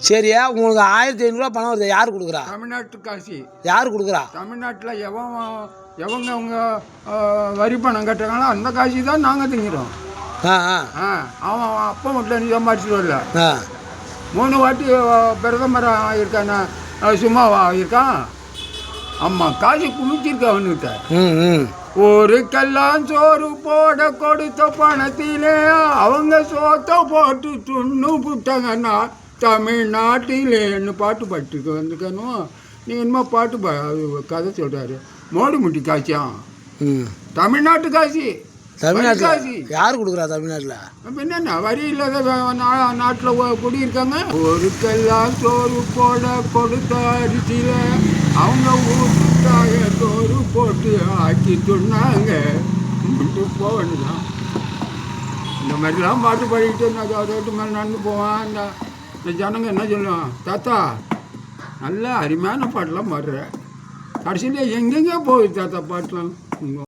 சரியா உங்களுக்கு 1500 பணம் வருது, யார் கொடுக்குறா? தமிழ்நாட்டு காசு. யார் கொடுக்குறா? தமிழ்நாட்டில் எவங்க அவங்க வரி பணம் கட்டுறாங்களோ அந்த காசு தான் நாங்கள் திங்கிறோம். அவன் அப்பா மட்டும் சம்பாதிச்சுட்டு வரல. 3 வாட்டி பிரதமர் ஆகியிருக்கான சும்மாவா ஆகியிருக்கான். அம்மா காசு குமிச்சிருக்க அவனுக்கிட்ட. ஊருக்கெல்லாம் சோறு போட கொடுத்த பணத்திலே அவங்க சோத்தை போட்டு துண்ணு விட்டாங்கன்னா தமிழ்நாட்டிலேன்னு பாட்டு பாட்டுக்கு வந்துக்கணும். நீ என்னமோ பாட்டு கதை சொல்கிறாரு. மோடி முட்டி காய்ச்சான் தமிழ்நாட்டு காசு. தமிழ்நாட்டில் யார் கொடுக்குறா? தமிழ்நாட்டில் என்னென்ன வரி இல்லாத நாட்டில் குடியிருக்காங்க. ஊருக்கெல்லாம் சோறு போட கொடுத்த அரிசியில் அவங்க ஊருக்காக சோறு போட்டு ஆக்கி சொன்னாங்க. போவேன்னுதான் இந்த மாதிரிலாம் பாட்டு பாடிக்கிட்டு நான் ரோட்டு மேலே நடந்து போவேன். இந்த ஜனங்க என்ன சொல்லுவான், தாத்தா நல்ல அருமையான பாட்டெலாம் பாடுற, கடைசியில் எங்கெங்கே போகுது தாத்தா பாட்டெலாம்.